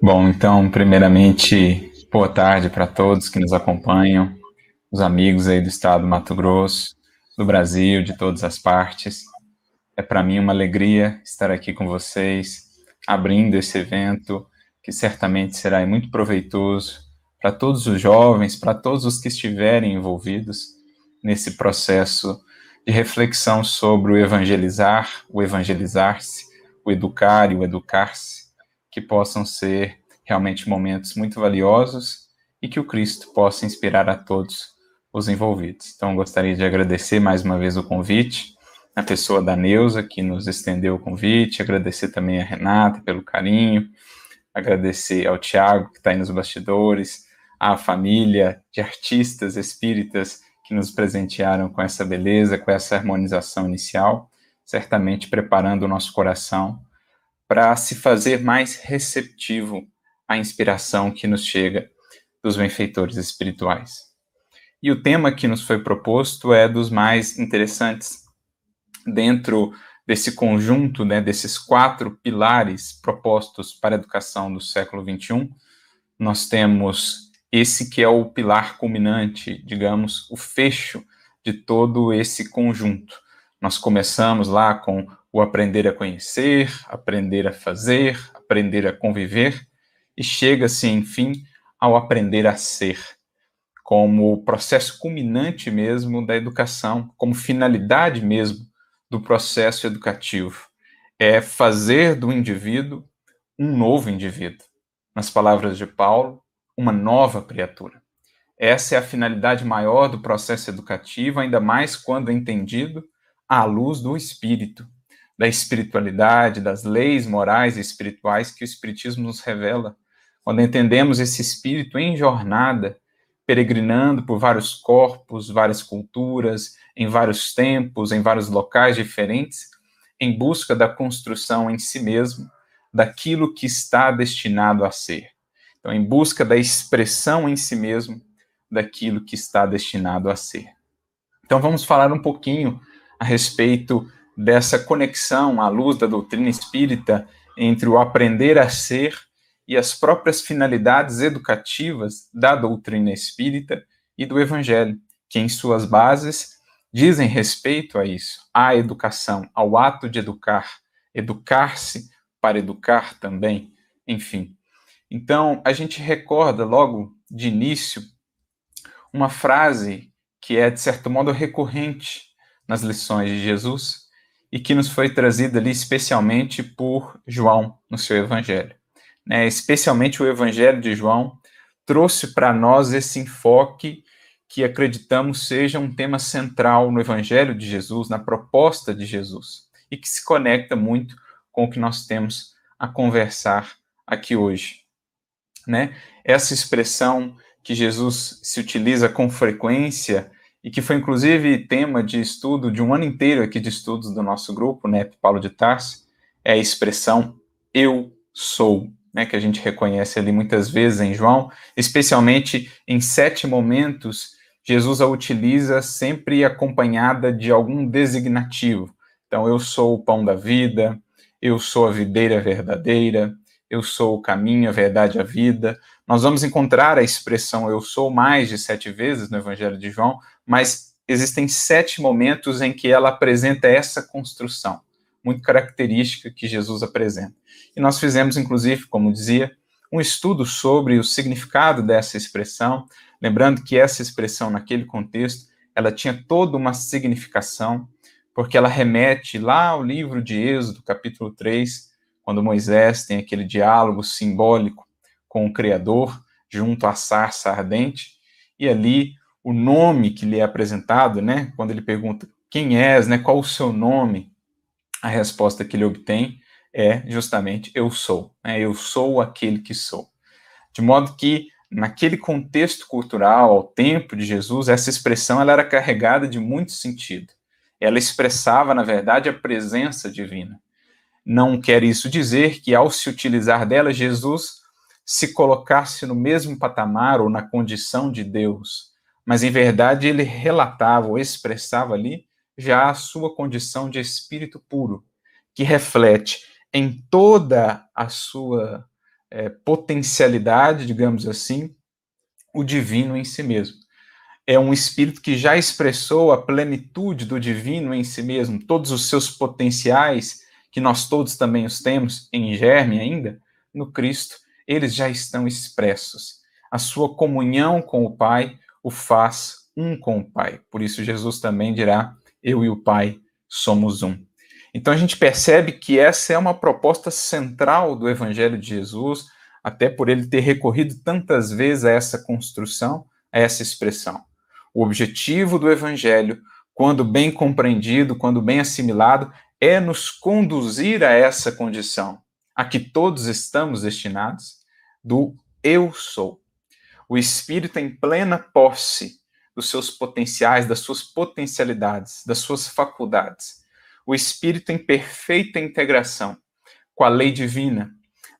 Bom, então, primeiramente, boa tarde para todos que nos acompanham, os amigos aí do estado do Mato Grosso, do Brasil, de todas as partes. É para mim uma alegria estar aqui com vocês, abrindo esse evento, que certamente será muito proveitoso para todos os jovens, para todos os que estiverem envolvidos nesse processo de reflexão sobre o evangelizar, o evangelizar-se, o educar e o educar-se, que possam ser realmente momentos muito valiosos e que o Cristo possa inspirar a todos os envolvidos. Então, gostaria de agradecer mais uma vez o convite, a pessoa da Neuza, que nos estendeu o convite, agradecer também a Renata pelo carinho, agradecer ao Tiago, que está aí nos bastidores, à família de artistas espíritas que nos presentearam com essa beleza, com essa harmonização inicial, certamente preparando o nosso coração para se fazer mais receptivo à inspiração que nos chega dos benfeitores espirituais. E o tema que nos foi proposto é dos mais interessantes dentro desse conjunto, né, desses 4 pilares propostos para a educação do século XXI. Nós temos esse que é o pilar culminante, digamos, o fecho de todo esse conjunto. Nós começamos lá com o aprender a conhecer, aprender a fazer, aprender a conviver, e chega-se, enfim, ao aprender a ser, como processo culminante mesmo da educação, como finalidade mesmo do processo educativo. É fazer do indivíduo um novo indivíduo. Nas palavras de Paulo, uma nova criatura. Essa é a finalidade maior do processo educativo, ainda mais quando entendido à luz do espírito, da espiritualidade, das leis morais e espirituais que o Espiritismo nos revela. Quando entendemos esse espírito em jornada, peregrinando por vários corpos, várias culturas, em vários tempos, em vários locais diferentes, em busca da construção em si mesmo daquilo que está destinado a ser. Então, em busca da expressão em si mesmo daquilo que está destinado a ser. Então, vamos falar um pouquinho a respeito dessa conexão à luz da doutrina espírita entre o aprender a ser e as próprias finalidades educativas da doutrina espírita e do evangelho, que em suas bases dizem respeito a isso, à educação, ao ato de educar, educar-se para educar também, enfim. Então, a gente recorda logo de início uma frase que é, de certo modo, recorrente nas lições de Jesus e que nos foi trazida ali especialmente por João no seu evangelho. Especialmente o evangelho de João trouxe para nós esse enfoque que acreditamos seja um tema central no evangelho de Jesus, na proposta de Jesus, e que se conecta muito com o que nós temos a conversar aqui hoje. Essa expressão que Jesus se utiliza com frequência e que foi inclusive tema de estudo de um ano inteiro aqui de estudos do nosso grupo, Paulo de Tarso, é a expressão eu sou, que a gente reconhece ali muitas vezes em João, especialmente em 7 momentos, Jesus a utiliza sempre acompanhada de algum designativo. Então, eu sou o pão da vida, eu sou a videira verdadeira, eu sou o caminho, a verdade e a vida. Nós vamos encontrar a expressão eu sou mais de 7 vezes no Evangelho de João, mas existem 7 momentos em que ela apresenta essa construção, muito característica que Jesus apresenta. E nós fizemos, inclusive, como dizia, um estudo sobre o significado dessa expressão, lembrando que essa expressão, naquele contexto, ela tinha toda uma significação, porque ela remete lá ao livro de Êxodo, capítulo 3, quando Moisés tem aquele diálogo simbólico com o Criador, junto à sarça ardente, e ali o nome que lhe é apresentado, quando ele pergunta quem és, qual o seu nome, a resposta que ele obtém é justamente eu sou, eu sou aquele que sou. De modo que, naquele contexto cultural, ao tempo de Jesus, essa expressão ela era carregada de muito sentido. Ela expressava, na verdade, a presença divina. Não quer isso dizer que, ao se utilizar dela, Jesus se colocasse no mesmo patamar ou na condição de Deus, mas, em verdade, ele relatava ou expressava ali já a sua condição de espírito puro, que reflete em toda a sua potencialidade, digamos assim, o divino em si mesmo. É um espírito que já expressou a plenitude do divino em si mesmo, todos os seus potenciais, que nós todos também os temos em germe ainda, no Cristo, eles já estão expressos. A sua comunhão com o Pai o faz um com o Pai. Por isso Jesus também dirá: eu e o Pai somos um. Então a gente percebe que essa é uma proposta central do Evangelho de Jesus, até por ele ter recorrido tantas vezes a essa construção, a essa expressão. O objetivo do Evangelho, quando bem compreendido, quando bem assimilado, é nos conduzir a essa condição, a que todos estamos destinados, do eu sou. O Espírito em plena posse dos seus potenciais, das suas potencialidades, das suas faculdades. O Espírito em perfeita integração com a lei divina,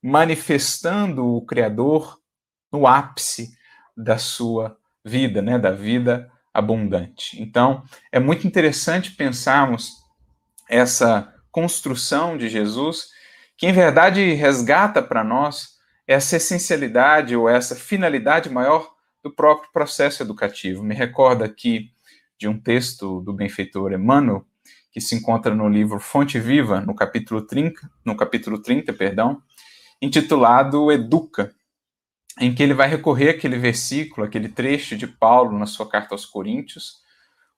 manifestando o Criador no ápice da sua vida, né, da vida abundante. Então, é muito interessante pensarmos essa construção de Jesus, que em verdade resgata para nós essa essencialidade ou essa finalidade maior do próprio processo educativo. Me recorda aqui de um texto do benfeitor Emmanuel, que se encontra no livro Fonte Viva, no capítulo 30, intitulado Educa, em que ele vai recorrer àquele versículo, aquele trecho de Paulo na sua carta aos Coríntios,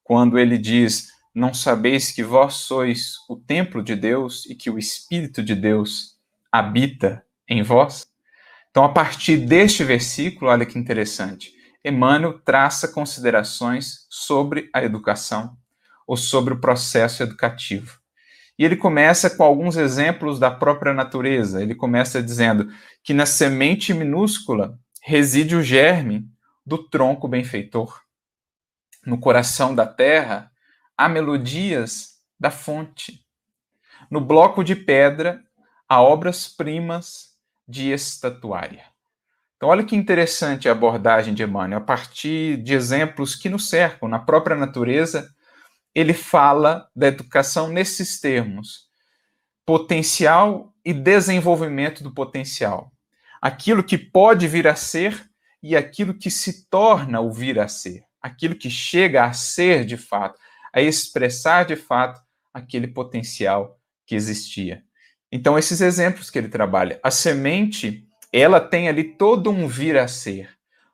quando ele diz: não sabeis que vós sois o templo de Deus e que o Espírito de Deus habita em vós? Então, a partir deste versículo, olha que interessante, Emmanuel traça considerações sobre a educação, ou sobre o processo educativo. E ele começa com alguns exemplos da própria natureza. Ele começa dizendo que na semente minúscula reside o germe do tronco benfeitor. No coração da terra há melodias da fonte. No bloco de pedra há obras-primas de estatuária. Então, olha que interessante a abordagem de Emmanuel. A partir de exemplos que nos cercam, na própria natureza, ele fala da educação nesses termos: potencial e desenvolvimento do potencial. Aquilo que pode vir a ser e aquilo que se torna o vir a ser. Aquilo que chega a ser de fato, a expressar de fato aquele potencial que existia. Então, esses exemplos que ele trabalha. A semente, ela tem ali todo um vir a ser,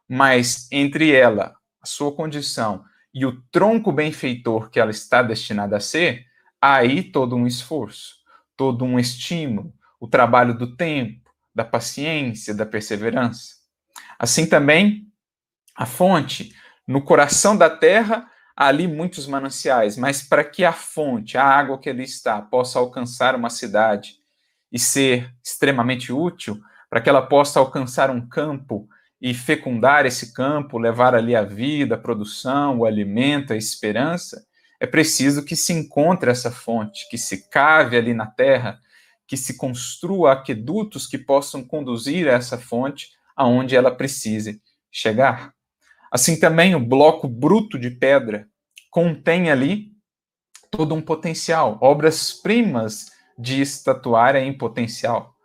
mas entre ela, a sua condição, e o tronco benfeitor que ela está destinada a ser, há aí todo um esforço, todo um estímulo, o trabalho do tempo, da paciência, da perseverança. Assim também, a fonte, no coração da terra, há ali muitos mananciais, mas para que a fonte, a água que ali está, possa alcançar uma cidade e ser extremamente útil, para que ela possa alcançar um campo e fecundar esse campo, levar ali a vida, a produção, o alimento, a esperança, é preciso que se encontre essa fonte, que se cave ali na terra, que se construa aquedutos que possam conduzir a essa fonte aonde ela precise chegar. Assim também o bloco bruto de pedra contém ali todo um potencial, obras-primas de estatuária em potencial.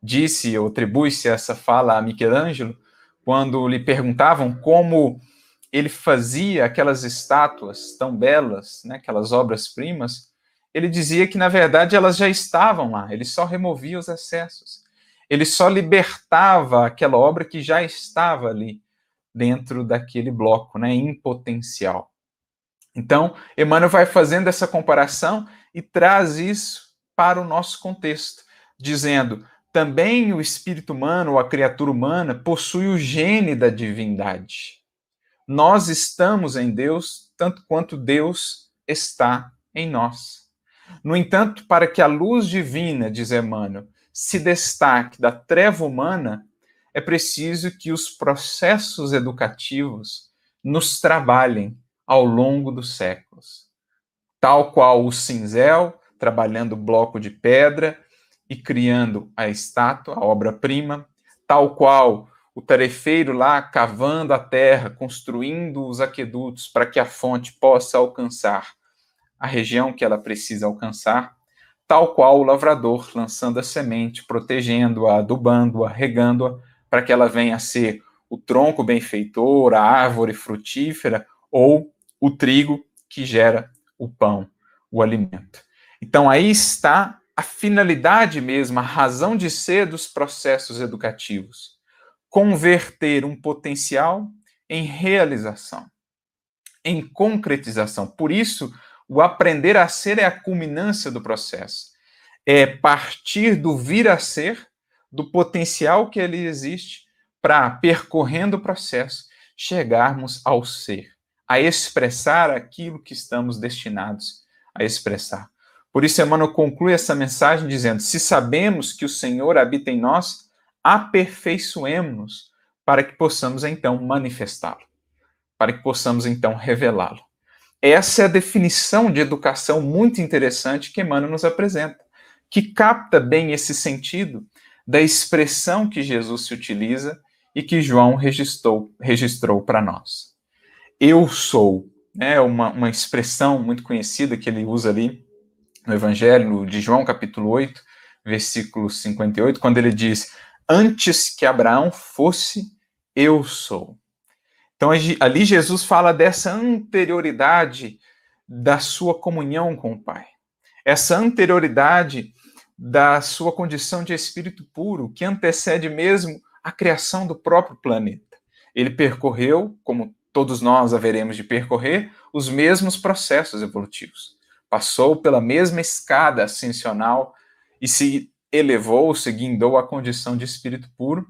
Disse ou atribui-se essa fala a Michelangelo quando lhe perguntavam como ele fazia aquelas estátuas tão belas, né, aquelas obras-primas. Ele dizia que, na verdade, elas já estavam lá, ele só removia os excessos. Ele só libertava aquela obra que já estava ali, dentro daquele bloco, né, em potencial. Então, Emmanuel vai fazendo essa comparação e traz isso para o nosso contexto, dizendo: também o espírito humano, ou a criatura humana, possui o gene da divindade. Nós estamos em Deus, tanto quanto Deus está em nós. No entanto, para que a luz divina, diz Emmanuel, se destaque da treva humana, é preciso que os processos educativos nos trabalhem ao longo dos séculos. Tal qual o cinzel, trabalhando o bloco de pedra e criando a estátua, a obra-prima, tal qual o tarefeiro lá cavando a terra, construindo os aquedutos para que a fonte possa alcançar a região que ela precisa alcançar, tal qual o lavrador, lançando a semente, protegendo-a, adubando-a, regando-a, para que ela venha a ser o tronco benfeitor, a árvore frutífera, ou o trigo que gera o pão, o alimento. Então aí está a finalidade mesmo, a razão de ser dos processos educativos. Converter um potencial em realização, em concretização. Por isso, o aprender a ser é a culminância do processo. É partir do vir a ser, do potencial que ele existe, para, percorrendo o processo, chegarmos ao ser, a expressar aquilo que estamos destinados a expressar. Por isso, Emmanuel conclui essa mensagem dizendo: se sabemos que o Senhor habita em nós, aperfeiçoemo-nos para que possamos então manifestá-lo, para que possamos então revelá-lo. Essa é a definição de educação muito interessante que Emmanuel nos apresenta, que capta bem esse sentido da expressão que Jesus se utiliza e que João registrou para nós. Eu sou, né, uma expressão muito conhecida que ele usa ali no Evangelho de João, capítulo 8, versículo 58, quando ele diz: antes que Abraão fosse, eu sou. Então, ali Jesus fala dessa anterioridade da sua comunhão com o Pai. Essa anterioridade da sua condição de espírito puro, que antecede mesmo a criação do próprio planeta. Ele percorreu, como todos nós haveremos de percorrer, os mesmos processos evolutivos. Passou pela mesma escada ascensional e se elevou, se guindou à condição de espírito puro,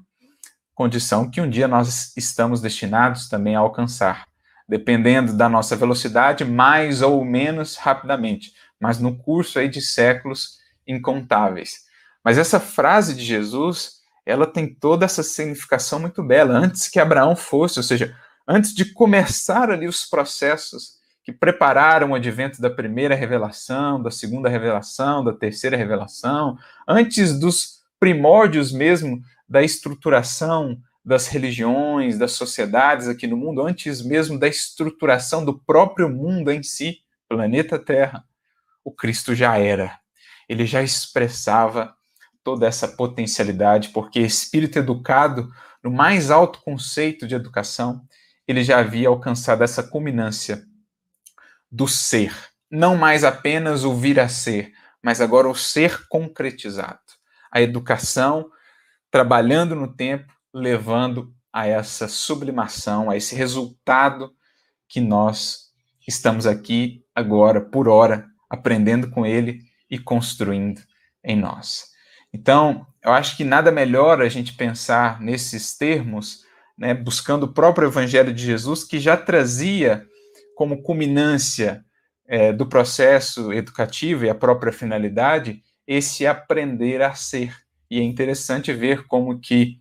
condição que um dia nós estamos destinados também a alcançar, dependendo da nossa velocidade, mais ou menos rapidamente, mas no curso aí de séculos incontáveis. Mas essa frase de Jesus, ela tem toda essa significação muito bela, antes que Abraão fosse, ou seja, antes de começar ali os processos que prepararam o advento da primeira revelação, da segunda revelação, da terceira revelação, antes dos primórdios mesmo da estruturação das religiões, das sociedades aqui no mundo, antes mesmo da estruturação do próprio mundo em si, planeta Terra, o Cristo já era. Ele já expressava toda essa potencialidade, porque espírito educado, no mais alto conceito de educação, ele já havia alcançado essa culminância do ser. Não mais apenas o vir a ser, mas agora o ser concretizado. A educação trabalhando no tempo, levando a essa sublimação, a esse resultado que nós estamos aqui agora, por hora, aprendendo com ele e construindo em nós. Então, eu acho que nada melhor a gente pensar nesses termos, né, buscando o próprio Evangelho de Jesus, que já trazia como culminância do processo educativo e a própria finalidade, esse aprender a ser. E é interessante ver como que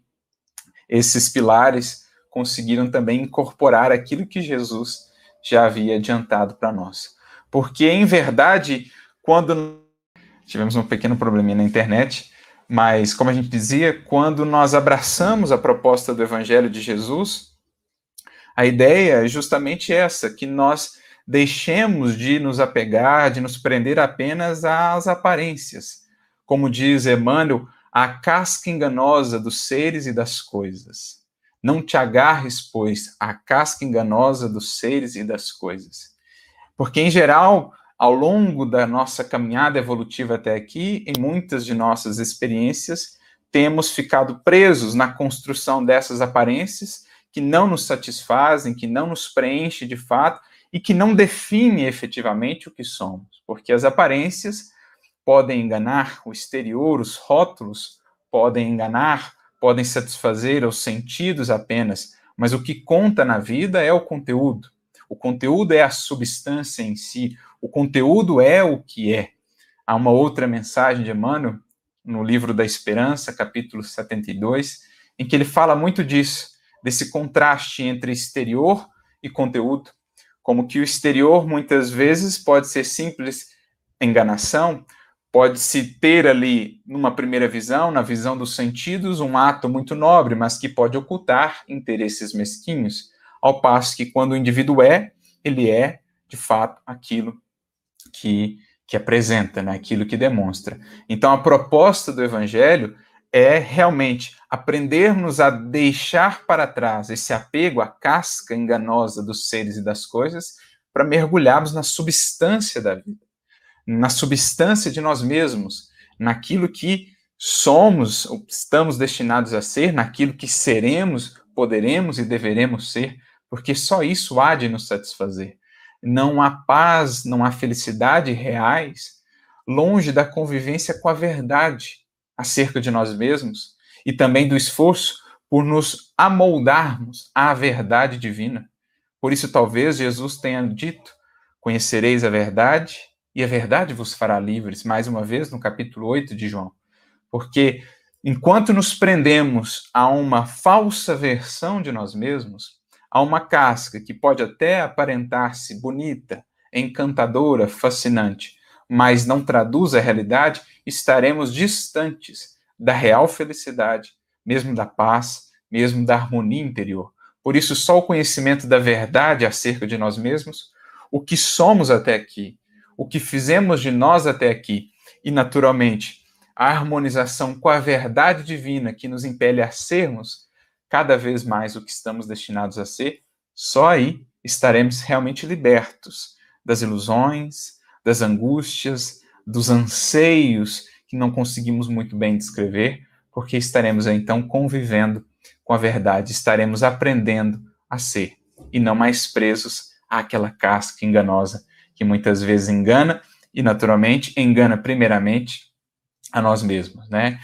esses pilares conseguiram também incorporar aquilo que Jesus já havia adiantado para nós. Porque, em verdade, quando tivemos um pequeno probleminha na internet, mas, como a gente dizia, quando nós abraçamos a proposta do Evangelho de Jesus, a ideia é justamente essa, que nós deixemos de nos apegar, de nos prender apenas às aparências. Como diz Emmanuel, a casca enganosa dos seres e das coisas. Não te agarres, pois, à casca enganosa dos seres e das coisas. Porque, em geral, ao longo da nossa caminhada evolutiva até aqui, em muitas de nossas experiências, temos ficado presos na construção dessas aparências que não nos satisfazem, que não nos preenchem de fato e que não definem efetivamente o que somos. Porque as aparências podem enganar, o exterior, os rótulos podem enganar, podem satisfazer os sentidos apenas, mas o que conta na vida é o conteúdo. O conteúdo é a substância em si, o conteúdo é o que é. Há uma outra mensagem de Emmanuel, no livro da Esperança, capítulo 72, em que ele fala muito disso, desse contraste entre exterior e conteúdo, como que o exterior muitas vezes pode ser simples enganação, pode-se ter ali, numa primeira visão, na visão dos sentidos, um ato muito nobre, mas que pode ocultar interesses mesquinhos, ao passo que quando o indivíduo ele é, de fato, aquilo que que apresenta, né? Aquilo que demonstra. Então, a proposta do Evangelho é realmente aprendermos a deixar para trás esse apego à casca enganosa dos seres e das coisas para mergulharmos na substância da vida, na substância de nós mesmos, naquilo que somos, estamos destinados a ser, naquilo que seremos, poderemos e deveremos ser, porque só isso há de nos satisfazer. Não há paz, não há felicidade reais longe da convivência com a verdade acerca de nós mesmos e também do esforço por nos amoldarmos à verdade divina. Por isso, talvez Jesus tenha dito: conhecereis a verdade e a verdade vos fará livres, mais uma vez no capítulo 8 de João. Porque enquanto nos prendemos a uma falsa versão de nós mesmos, a uma casca que pode até aparentar-se bonita, encantadora, fascinante, mas não traduz a realidade, estaremos distantes da real felicidade, mesmo da paz, mesmo da harmonia interior. Por isso, só o conhecimento da verdade acerca de nós mesmos, o que somos até aqui, o que fizemos de nós até aqui, e, naturalmente, a harmonização com a verdade divina que nos impele a sermos cada vez mais o que estamos destinados a ser, só aí estaremos realmente libertos das ilusões, das angústias, dos anseios que não conseguimos muito bem descrever, porque estaremos então convivendo com a verdade, estaremos aprendendo a ser e não mais presos àquela casca enganosa que muitas vezes engana e, naturalmente, engana primeiramente a nós mesmos, né?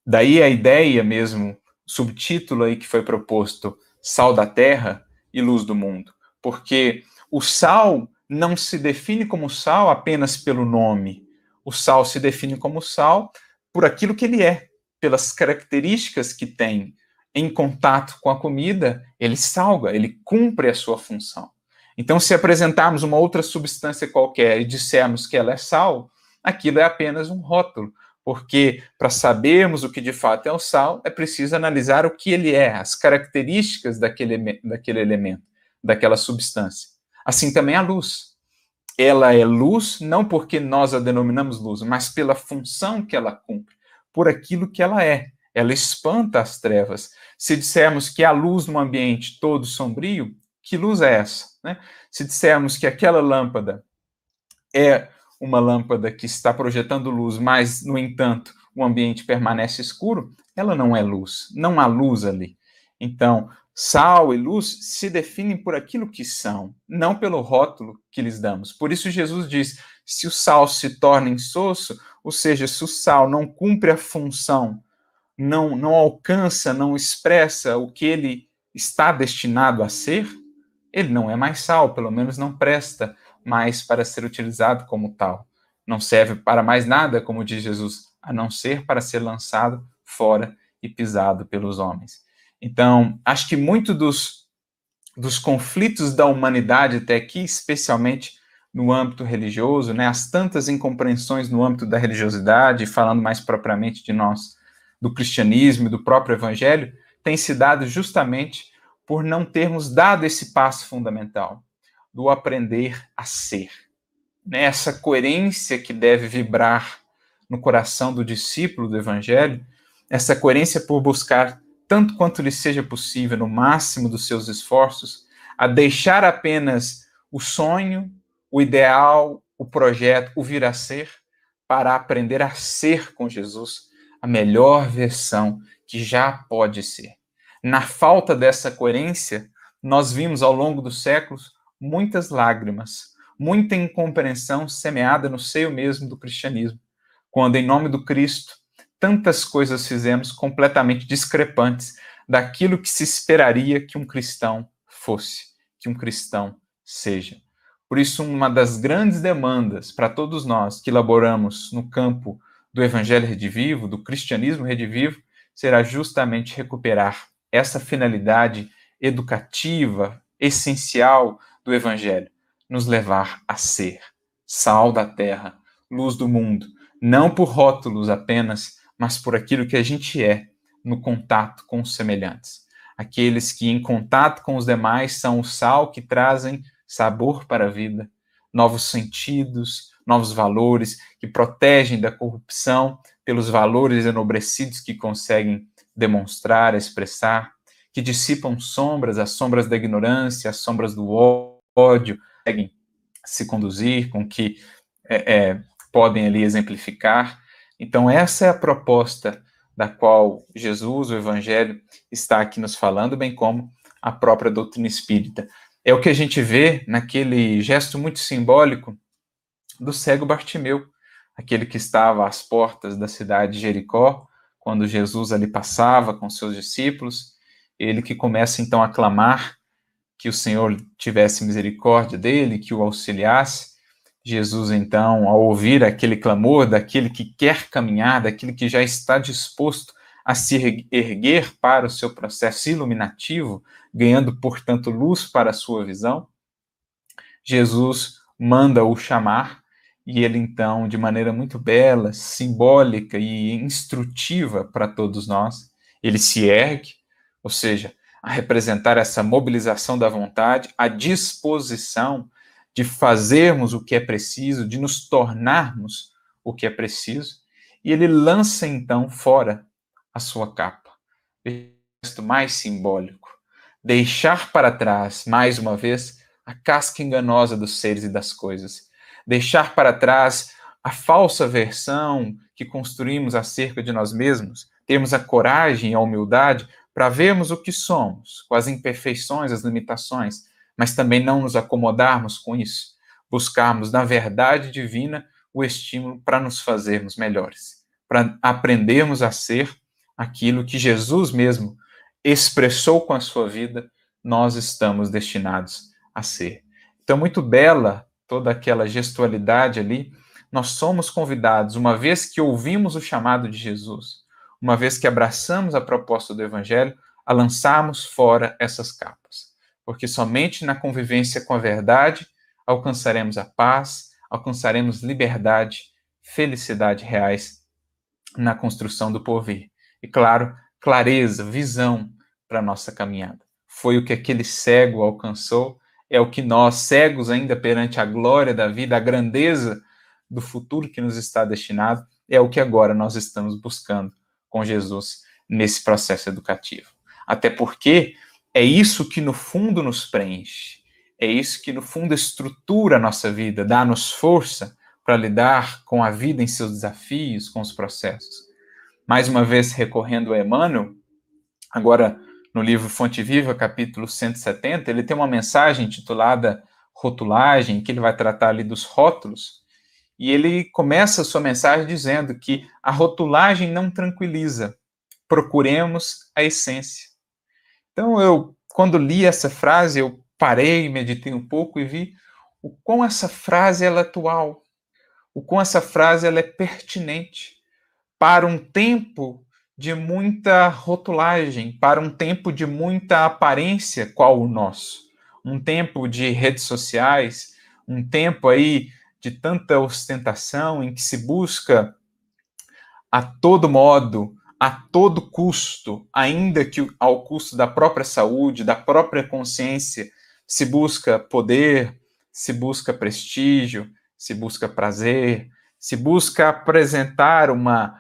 Daí a ideia mesmo, subtítulo aí que foi proposto, Sal da Terra e Luz do Mundo, porque o sal não se define como sal apenas pelo nome. O sal se define como sal por aquilo que ele é, pelas características que tem. Em contato com a comida, ele salga, ele cumpre a sua função. Então, se apresentarmos uma outra substância qualquer e dissermos que ela é sal, aquilo é apenas um rótulo, porque para sabermos o que de fato é o sal, é preciso analisar o que ele é, as características daquele elemento, daquela substância. Assim também a luz. Ela é luz não porque nós a denominamos luz, mas pela função que ela cumpre, por aquilo que ela é. Ela espanta as trevas. Se dissermos que há luz num ambiente todo sombrio, que luz é essa? Né? Se dissermos que aquela lâmpada é uma lâmpada que está projetando luz, mas, no entanto, o ambiente permanece escuro, ela não é luz, não há luz ali. Então, sal e luz se definem por aquilo que são, não pelo rótulo que lhes damos. Por isso Jesus diz, se o sal se torna insosso, ou seja, se o sal não cumpre a função, não alcança, não expressa o que ele está destinado a ser, ele não é mais sal, pelo menos não presta mais para ser utilizado como tal. Não serve para mais nada, como diz Jesus, a não ser para ser lançado fora e pisado pelos homens. Então, acho que muito dos conflitos da humanidade até aqui, especialmente no âmbito religioso, né, as tantas incompreensões no âmbito da religiosidade, falando mais propriamente de nós, do cristianismo e do próprio evangelho, tem se dado justamente por não termos dado esse passo fundamental do aprender a ser. Né? Essa coerência que deve vibrar no coração do discípulo do evangelho, essa coerência por buscar, tanto quanto lhe seja possível, no máximo dos seus esforços, a deixar apenas o sonho, o ideal, o projeto, o vir a ser, para aprender a ser com Jesus a melhor versão que já pode ser. Na falta dessa coerência, nós vimos ao longo dos séculos muitas lágrimas, muita incompreensão semeada no seio mesmo do cristianismo, quando, em nome do Cristo, tantas coisas fizemos completamente discrepantes daquilo que se esperaria que um cristão fosse, que um cristão seja. Por isso, uma das grandes demandas para todos nós que laboramos no campo do Evangelho Redivivo, do cristianismo redivivo, será justamente recuperar essa finalidade educativa, essencial do Evangelho, nos levar a ser sal da terra, luz do mundo, não por rótulos apenas, mas por aquilo que a gente é no contato com os semelhantes. Aqueles que, em contato com os demais, são o sal que trazem sabor para a vida, novos sentidos, novos valores, que protegem da corrupção pelos valores enobrecidos que conseguem demonstrar, expressar, que dissipam sombras, as sombras da ignorância, as sombras do ódio, conseguem se conduzir, com que podem ali exemplificar. Então, essa é a proposta da qual Jesus, o Evangelho, está aqui nos falando, bem como a própria doutrina espírita. É o que a gente vê naquele gesto muito simbólico do cego Bartimeu, aquele que estava às portas da cidade de Jericó, quando Jesus ali passava com seus discípulos, ele que começa então a clamar que o Senhor tivesse misericórdia dele, que o auxiliasse. Jesus, então, ao ouvir aquele clamor daquele que quer caminhar, daquele que já está disposto a se erguer para o seu processo iluminativo, ganhando, portanto, luz para a sua visão, Jesus manda-o chamar e ele, então, de maneira muito bela, simbólica e instrutiva para todos nós, ele se ergue, ou seja, a representar essa mobilização da vontade, a disposição de fazermos o que é preciso, de nos tornarmos o que é preciso, e ele lança então fora a sua capa. O gesto mais simbólico. Deixar para trás, mais uma vez, a casca enganosa dos seres e das coisas. Deixar para trás a falsa versão que construímos acerca de nós mesmos, termos a coragem e a humildade para vermos o que somos, com as imperfeições, as limitações, mas também não nos acomodarmos com isso, buscarmos na verdade divina o estímulo para nos fazermos melhores, para aprendermos a ser aquilo que Jesus mesmo expressou com a sua vida, nós estamos destinados a ser. Então, muito bela toda aquela gestualidade ali. Nós somos convidados, uma vez que ouvimos o chamado de Jesus, uma vez que abraçamos a proposta do Evangelho, a lançarmos fora essas capas. Porque somente na convivência com a verdade alcançaremos a paz, alcançaremos liberdade, felicidade reais na construção do porvir. E, claro, clareza, visão para a nossa caminhada. Foi o que aquele cego alcançou, é o que nós, cegos ainda perante a glória da vida, a grandeza do futuro que nos está destinado, é o que agora nós estamos buscando com Jesus nesse processo educativo. Até porque é isso que no fundo nos preenche, é isso que no fundo estrutura a nossa vida, dá-nos força para lidar com a vida em seus desafios, com os processos. Mais uma vez recorrendo a Emmanuel, agora no livro Fonte Viva, capítulo 170, ele tem uma mensagem intitulada Rotulagem, que ele vai tratar ali dos rótulos, e ele começa a sua mensagem dizendo que a rotulagem não tranquiliza, procuremos a essência. Então, quando li essa frase, eu parei, meditei um pouco e vi o quão essa frase ela é atual, o quão essa frase ela é pertinente para um tempo de muita rotulagem, para um tempo de muita aparência, qual o nosso. Um tempo de redes sociais, um tempo aí de tanta ostentação, em que se busca a todo modo, a todo custo, ainda que ao custo da própria saúde, da própria consciência, se busca poder, se busca prestígio, se busca prazer, se busca apresentar uma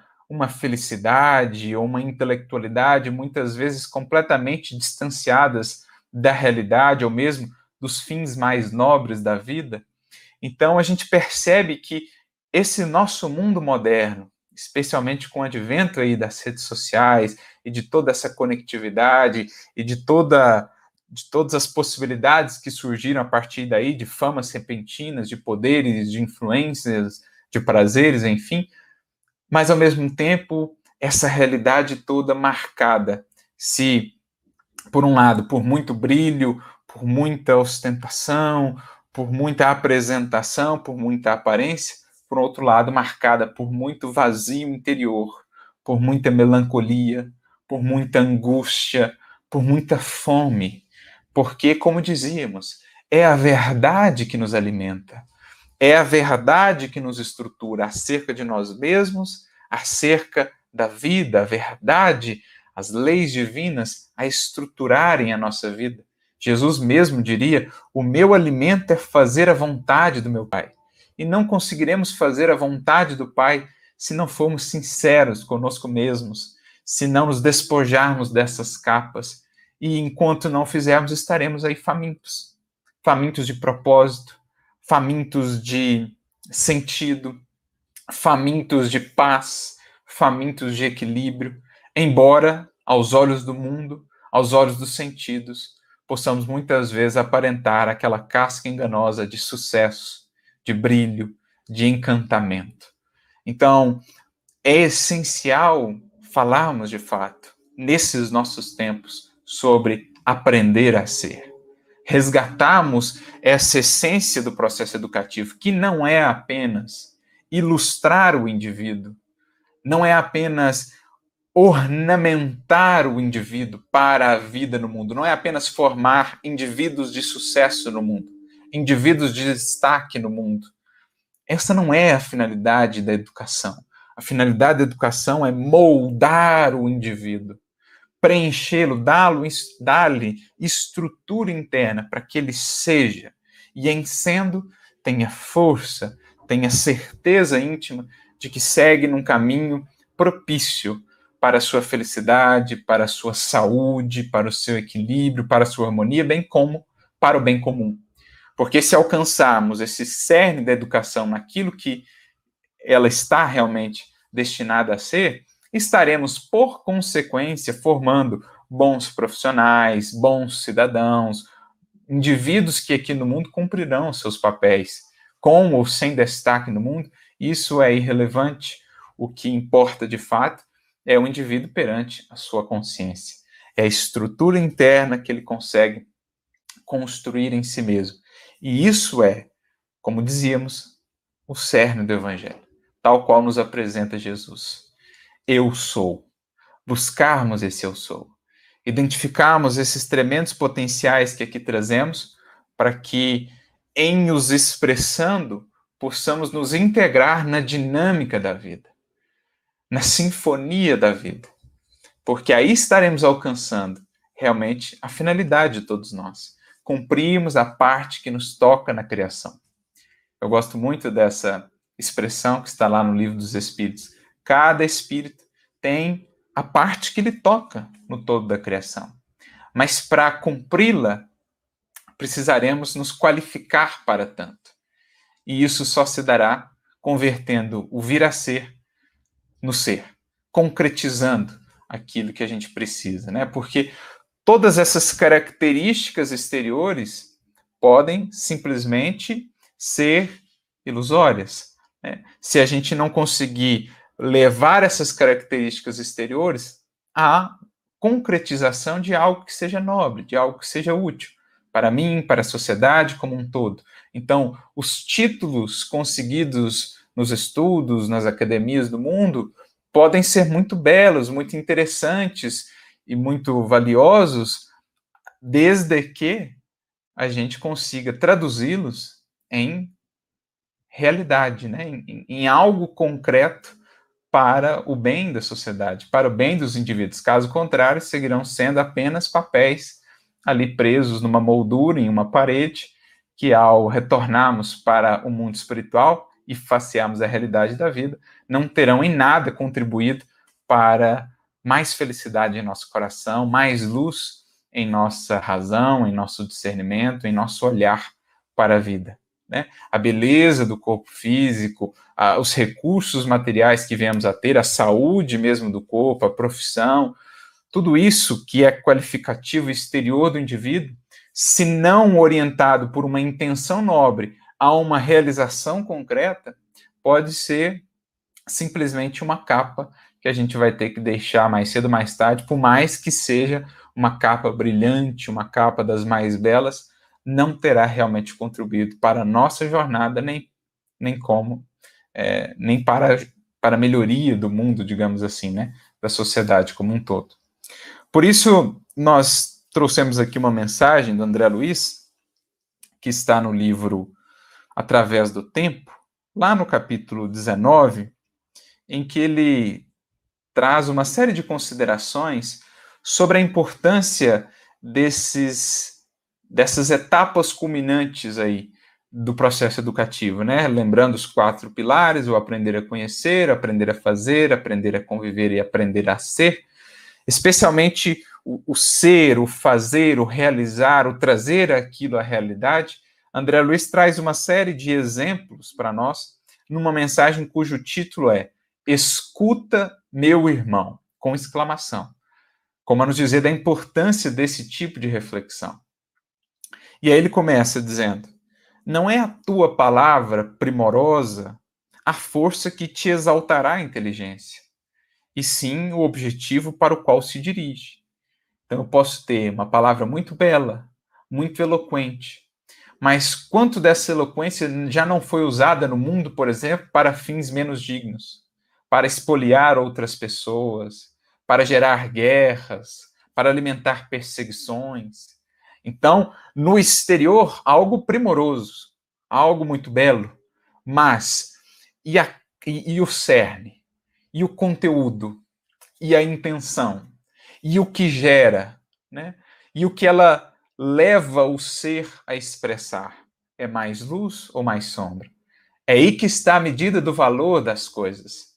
felicidade ou uma intelectualidade muitas vezes completamente distanciadas da realidade ou mesmo dos fins mais nobres da vida. Então a gente percebe que esse nosso mundo moderno, especialmente com o advento aí das redes sociais e de toda essa conectividade e de todas as possibilidades que surgiram a partir daí, de famas repentinas, de poderes, de influências, de prazeres, enfim, mas ao mesmo tempo essa realidade toda marcada, se por um lado por muito brilho, por muita ostentação, por muita apresentação, por muita aparência, por outro lado marcada por muito vazio interior, por muita melancolia, por muita angústia, por muita fome, porque, como dizíamos, é a verdade que nos alimenta, é a verdade que nos estrutura acerca de nós mesmos, acerca da vida, a verdade, as leis divinas a estruturarem a nossa vida. Jesus mesmo diria: o meu alimento é fazer a vontade do meu Pai. e não conseguiremos fazer a vontade do Pai se não formos sinceros conosco mesmos, se não nos despojarmos dessas capas. E enquanto não fizermos, estaremos aí famintos. Famintos de propósito, famintos de sentido, famintos de paz, famintos de equilíbrio, embora, aos olhos do mundo, aos olhos dos sentidos, possamos muitas vezes aparentar aquela casca enganosa de sucesso, de brilho, de encantamento. Então, é essencial falarmos de fato, nesses nossos tempos, sobre aprender a ser. Resgatarmos essa essência do processo educativo, que não é apenas ilustrar o indivíduo, não é apenas ornamentar o indivíduo para a vida no mundo, não é apenas formar indivíduos de sucesso no mundo, indivíduos de destaque no mundo. Essa não é a finalidade da educação. A finalidade da educação é moldar o indivíduo, preenchê-lo, dar-lhe estrutura interna para que ele seja, e em sendo, tenha força, tenha certeza íntima de que segue num caminho propício para a sua felicidade, para a sua saúde, para o seu equilíbrio, para a sua harmonia, bem como para o bem comum. Porque se alcançarmos esse cerne da educação naquilo que ela está realmente destinada a ser, estaremos, por consequência, formando bons profissionais, bons cidadãos, indivíduos que aqui no mundo cumprirão seus papéis, com ou sem destaque no mundo. Isso é irrelevante. O que importa, de fato, é o indivíduo perante a sua consciência. É a estrutura interna que ele consegue construir em si mesmo. E isso é, como dizíamos, o cerne do Evangelho, tal qual nos apresenta Jesus. Eu sou. Buscarmos esse eu sou. Identificarmos esses tremendos potenciais que aqui trazemos para que, em os expressando, possamos nos integrar na dinâmica da vida, na sinfonia da vida. Porque aí estaremos alcançando realmente a finalidade de todos nós. Cumprirmos a parte que nos toca na criação. Eu gosto muito dessa expressão que está lá no Livro dos Espíritos. Cada espírito tem a parte que lhe toca no todo da criação. Mas para cumpri-la, precisaremos nos qualificar para tanto. E isso só se dará convertendo o vir a ser no ser, concretizando aquilo que a gente precisa, né? Porque todas essas características exteriores podem simplesmente ser ilusórias, né? Se a gente não conseguir levar essas características exteriores à concretização de algo que seja nobre, de algo que seja útil para mim, para a sociedade como um todo. Então, os títulos conseguidos nos estudos, nas academias do mundo, podem ser muito belos, muito interessantes e muito valiosos, desde que a gente consiga traduzi-los em realidade, né? em algo concreto para o bem da sociedade, para o bem dos indivíduos. Caso contrário, seguirão sendo apenas papéis ali presos numa moldura, em uma parede, que ao retornarmos para o mundo espiritual e facearmos a realidade da vida, não terão em nada contribuído para mais felicidade em nosso coração, mais luz em nossa razão, em nosso discernimento, em nosso olhar para a vida. Né? A beleza do corpo físico, os recursos materiais que viemos a ter, a saúde mesmo do corpo, a profissão, tudo isso que é qualificativo exterior do indivíduo, se não orientado por uma intenção nobre a uma realização concreta, pode ser simplesmente uma capa que a gente vai ter que deixar mais cedo ou mais tarde, por mais que seja uma capa brilhante, uma capa das mais belas, não terá realmente contribuído para a nossa jornada, nem como, nem para a melhoria do mundo, digamos assim, né, da sociedade como um todo. Por isso, nós trouxemos aqui uma mensagem do André Luiz, que está no livro Através do Tempo, lá no capítulo 19, em que ele traz uma série de considerações sobre a importância dessas etapas culminantes aí do processo educativo, né? Lembrando os 4 pilares: o aprender a conhecer, aprender a fazer, aprender a conviver e aprender a ser. Especialmente o ser, o fazer, o realizar, o trazer aquilo à realidade. André Luiz traz uma série de exemplos para nós, numa mensagem cujo título é Escuta, meu irmão, com exclamação, como a nos dizer da importância desse tipo de reflexão. E aí ele começa dizendo: não é a tua palavra primorosa a força que te exaltará a inteligência, e sim o objetivo para o qual se dirige. Então eu posso ter uma palavra muito bela, muito eloquente, mas quanto dessa eloquência já não foi usada no mundo, por exemplo, para fins menos dignos, para espoliar outras pessoas, para gerar guerras, para alimentar perseguições. Então, no exterior, algo primoroso, algo muito belo, mas e o cerne, e o conteúdo, e a intenção, e o que gera, né? E o que ela leva o ser a expressar. É mais luz ou mais sombra? É aí que está a medida do valor das coisas.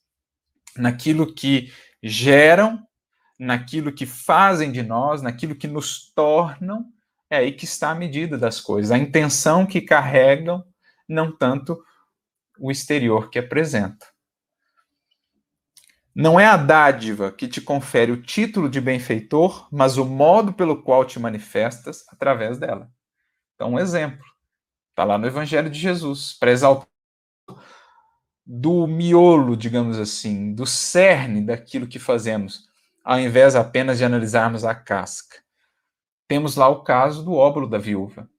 Naquilo que geram, naquilo que fazem de nós, naquilo que nos tornam, é aí que está a medida das coisas. A intenção que carregam, não tanto o exterior que apresenta. Não é a dádiva que te confere o título de benfeitor, mas o modo pelo qual te manifestas através dela. Então, um exemplo. Está lá no Evangelho de Jesus, para exaltar do miolo, digamos assim, do cerne daquilo que fazemos, ao invés apenas de analisarmos a casca. Temos lá o caso do óbolo da viúva.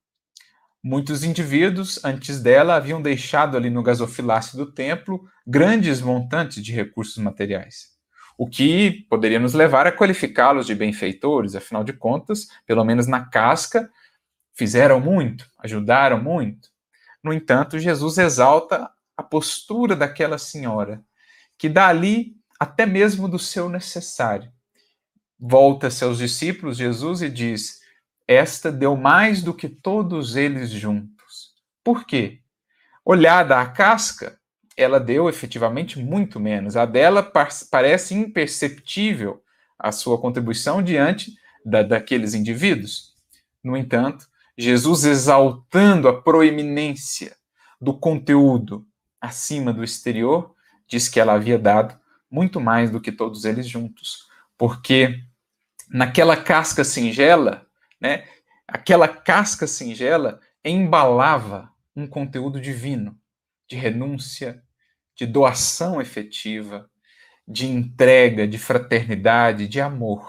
Muitos indivíduos, antes dela, haviam deixado ali no gasofilácio do templo grandes montantes de recursos materiais, o que poderia nos levar a qualificá-los de benfeitores, afinal de contas, pelo menos na casca, fizeram muito, ajudaram muito. No entanto, Jesus exalta a postura daquela senhora, que dá ali até mesmo do seu necessário. Volta-se aos discípulos, Jesus, e diz: esta deu mais do que todos eles juntos. Por quê? Olhada a casca, ela deu efetivamente muito menos. A dela parece imperceptível a sua contribuição diante daqueles indivíduos. No entanto, Jesus, exaltando a proeminência do conteúdo acima do exterior, diz que ela havia dado muito mais do que todos eles juntos. Porque naquela casca singela, né, aquela casca singela embalava um conteúdo divino, de renúncia, de doação efetiva, de entrega, de fraternidade, de amor.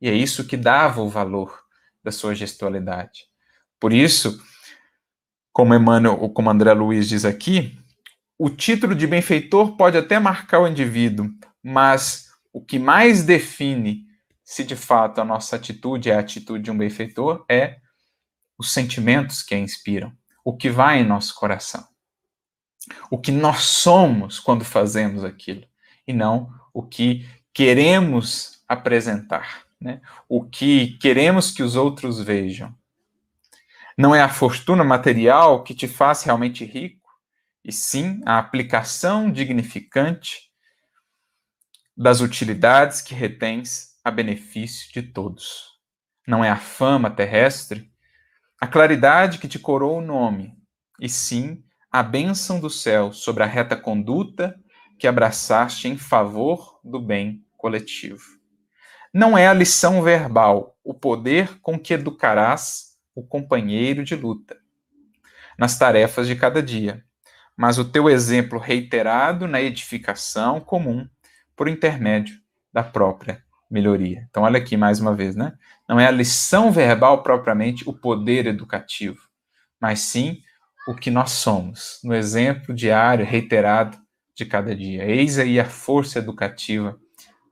E é isso que dava o valor da sua gestualidade. Por isso, como Emmanuel, ou como André Luiz diz aqui, o título de benfeitor pode até marcar o indivíduo, mas o que mais define se de fato a nossa atitude é a atitude de um benfeitor é os sentimentos que a inspiram, o que vai em nosso coração, o que nós somos quando fazemos aquilo, e não o que queremos apresentar, né? O que queremos que os outros vejam. Não é a fortuna material que te faz realmente rico, e sim a aplicação dignificante das utilidades que retens a benefício de todos. Não é a fama terrestre, a claridade que te coroa o nome, e sim a bênção do céu sobre a reta conduta que abraçaste em favor do bem coletivo. Não é a lição verbal, o poder com que educarás o companheiro de luta nas tarefas de cada dia, mas o teu exemplo reiterado na edificação comum por intermédio da própria melhoria. Então, olha aqui mais uma vez, né? Não é a lição verbal propriamente o poder educativo, mas sim o que nós somos, no exemplo diário, reiterado de cada dia. Eis aí a força educativa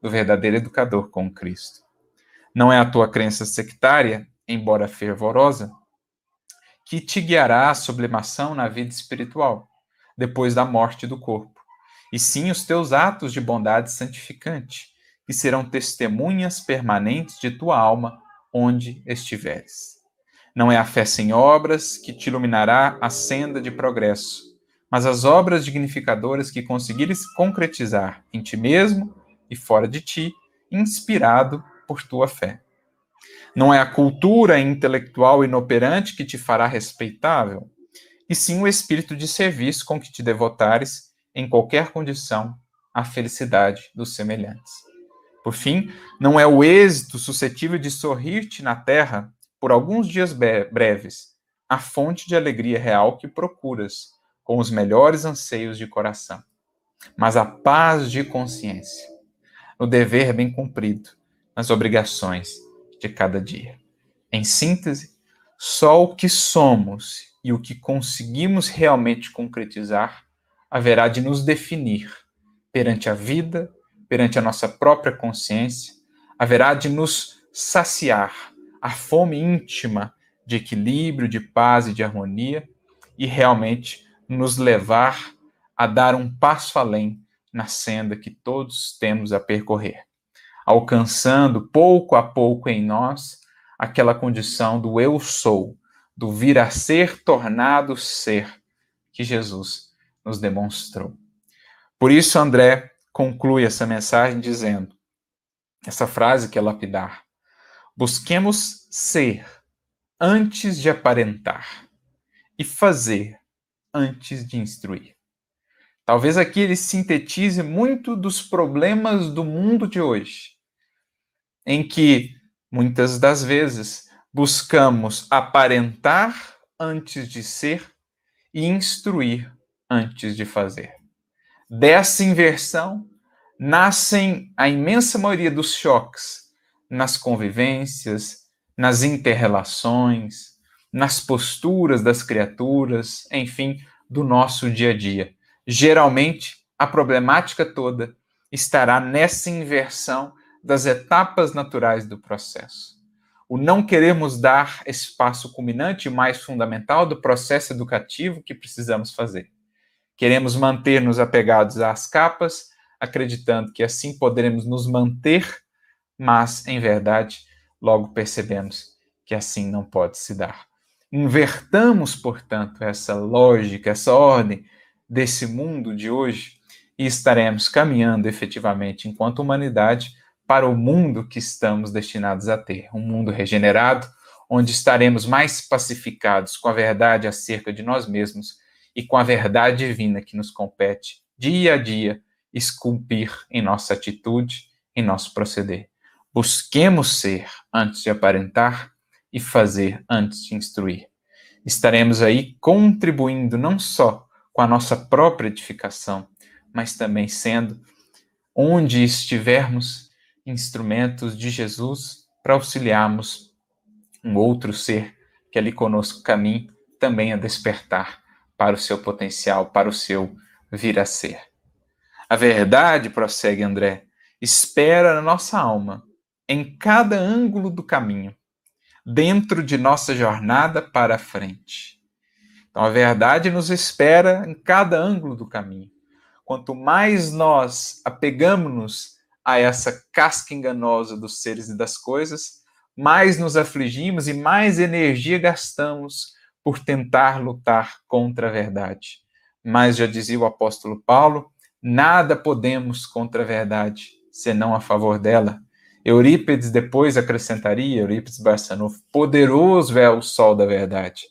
do verdadeiro educador com Cristo. Não é a tua crença sectária, embora fervorosa, que te guiará à sublimação na vida espiritual, depois da morte do corpo, e sim os teus atos de bondade santificante, que serão testemunhas permanentes de tua alma onde estiveres. Não é a fé sem obras que te iluminará a senda de progresso, mas as obras dignificadoras que conseguires concretizar em ti mesmo e fora de ti, inspirado por tua fé. Não é a cultura intelectual inoperante que te fará respeitável, e sim o espírito de serviço com que te devotares, em qualquer condição, à felicidade dos semelhantes. Por fim, não é o êxito suscetível de sorrir-te na terra por alguns dias breves, a fonte de alegria real que procuras, com os melhores anseios de coração, mas a paz de consciência, no dever bem cumprido, nas obrigações de cada dia. Em síntese, só o que somos e o que conseguimos realmente concretizar haverá de nos definir perante a vida, perante a nossa própria consciência, haverá de nos saciar a fome íntima de equilíbrio, de paz e de harmonia e realmente nos levar a dar um passo além na senda que todos temos a percorrer, alcançando pouco a pouco em nós aquela condição do eu sou, do vir a ser tornado ser que Jesus nos demonstrou. Por isso, André conclui essa mensagem dizendo, essa frase que é lapidar: busquemos ser antes de aparentar e fazer antes de instruir. Talvez aqui ele sintetize muito dos problemas do mundo de hoje, em que, muitas das vezes, buscamos aparentar antes de ser e instruir antes de fazer. Dessa inversão, nascem a imensa maioria dos choques nas convivências, nas interrelações, nas posturas das criaturas, enfim, do nosso dia a dia. Geralmente, a problemática toda estará nessa inversão das etapas naturais do processo. O não queremos dar esse passo culminante mais fundamental do processo educativo que precisamos fazer. Queremos manter-nos apegados às capas, acreditando que assim poderemos nos manter, mas, em verdade, logo percebemos que assim não pode se dar. Invertamos, portanto, essa lógica, essa ordem desse mundo de hoje e estaremos caminhando efetivamente, enquanto humanidade, para o mundo que estamos destinados a ter. Um mundo regenerado, onde estaremos mais pacificados com a verdade acerca de nós mesmos e com a verdade divina que nos compete, dia a dia, esculpir em nossa atitude, em nosso proceder. Busquemos ser antes de aparentar e fazer antes de instruir. Estaremos aí contribuindo não só com a nossa própria edificação, mas também sendo, onde estivermos, instrumentos de Jesus para auxiliarmos um outro ser que ali conosco caminha também a despertar para o seu potencial, para o seu vir a ser. A verdade, prossegue André, espera na nossa alma, em cada ângulo do caminho, dentro de nossa jornada para a frente. Então, a verdade nos espera em cada ângulo do caminho. Quanto mais nós apegamos-nos a essa casca enganosa dos seres e das coisas, mais nos afligimos e mais energia gastamos por tentar lutar contra a verdade. Mas, já dizia o apóstolo Paulo, nada podemos contra a verdade, senão a favor dela. Eurípides depois acrescentaria, Eurípides Barçanufo, poderoso é o sol da verdade.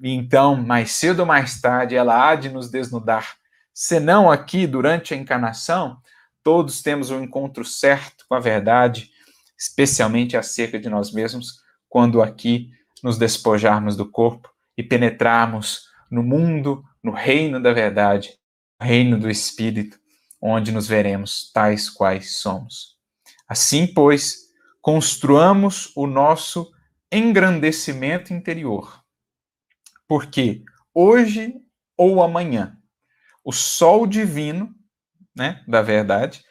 E então, mais cedo ou mais tarde, ela há de nos desnudar. Senão aqui, durante a encarnação, todos temos um encontro certo com a verdade, especialmente acerca de nós mesmos, quando aqui nos despojarmos do corpo e penetrarmos no mundo, no reino da verdade, no reino do Espírito, onde nos veremos tais quais somos. Assim, pois, construamos o nosso engrandecimento interior, porque hoje ou amanhã, o sol divino, né, da verdade,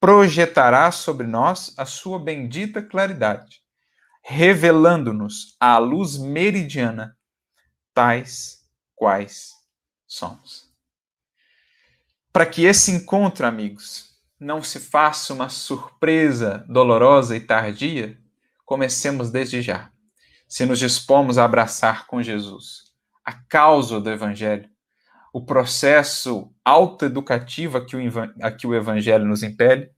projetará sobre nós a sua bendita claridade, revelando-nos a luz meridiana, tais quais somos. Para que esse encontro, amigos, não se faça uma surpresa dolorosa e tardia, comecemos desde já. se nos dispomos a abraçar com Jesus a causa do Evangelho, o processo autoeducativo a que o Evangelho nos impele,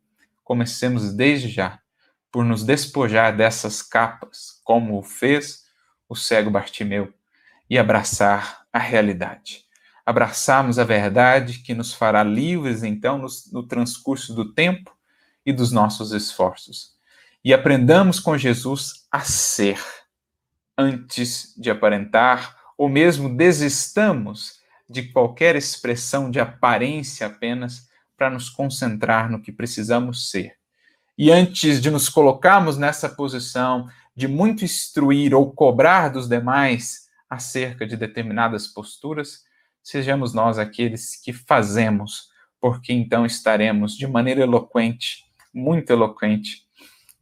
comecemos desde já por nos despojar dessas capas, como o fez o cego Bartimeu, e abraçar a realidade. Abraçarmos a verdade que nos fará livres, então, no transcurso do tempo e dos nossos esforços. E aprendamos com Jesus a ser, antes de aparentar, ou mesmo desistamos de qualquer expressão de aparência apenas para nos concentrar no que precisamos ser. E antes de nos colocarmos nessa posição de muito instruir ou cobrar dos demais acerca de determinadas posturas, sejamos nós aqueles que fazemos, porque então estaremos de maneira eloquente, muito eloquente,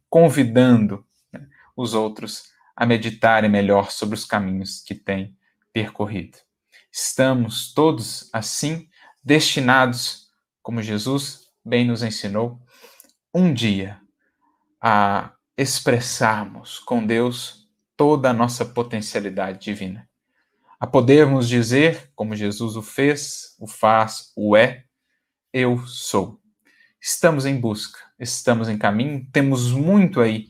convidando, né, os outros a meditarem melhor sobre os caminhos que têm percorrido. Estamos todos, assim, destinados, como Jesus bem nos ensinou, um dia a expressarmos com Deus toda a nossa potencialidade divina. A podermos dizer, como Jesus o fez, o faz, o é, eu sou. Estamos em busca, estamos em caminho, temos muito aí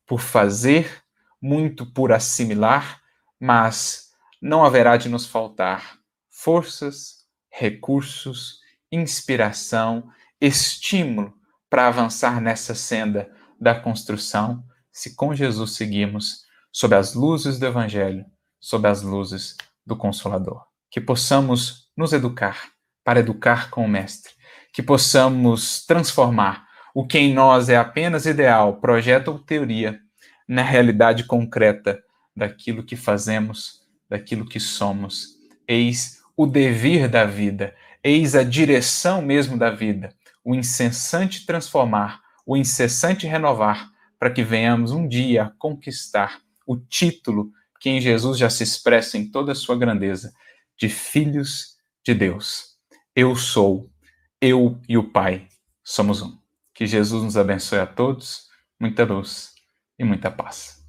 por fazer, muito por assimilar, mas não haverá de nos faltar forças, recursos, inspiração, estímulo para avançar nessa senda da construção, se com Jesus seguirmos sob as luzes do Evangelho, sob as luzes do Consolador. Que possamos nos educar para educar com o Mestre, que possamos transformar o que em nós é apenas ideal, projeto ou teoria, na realidade concreta daquilo que fazemos, daquilo que somos. Eis o devir da vida, eis a direção mesmo da vida, o incessante transformar, o incessante renovar, para que venhamos um dia a conquistar o título que em Jesus já se expressa em toda a sua grandeza, de filhos de Deus. Eu sou, eu e o Pai somos um. Que Jesus nos abençoe a todos, muita luz e muita paz.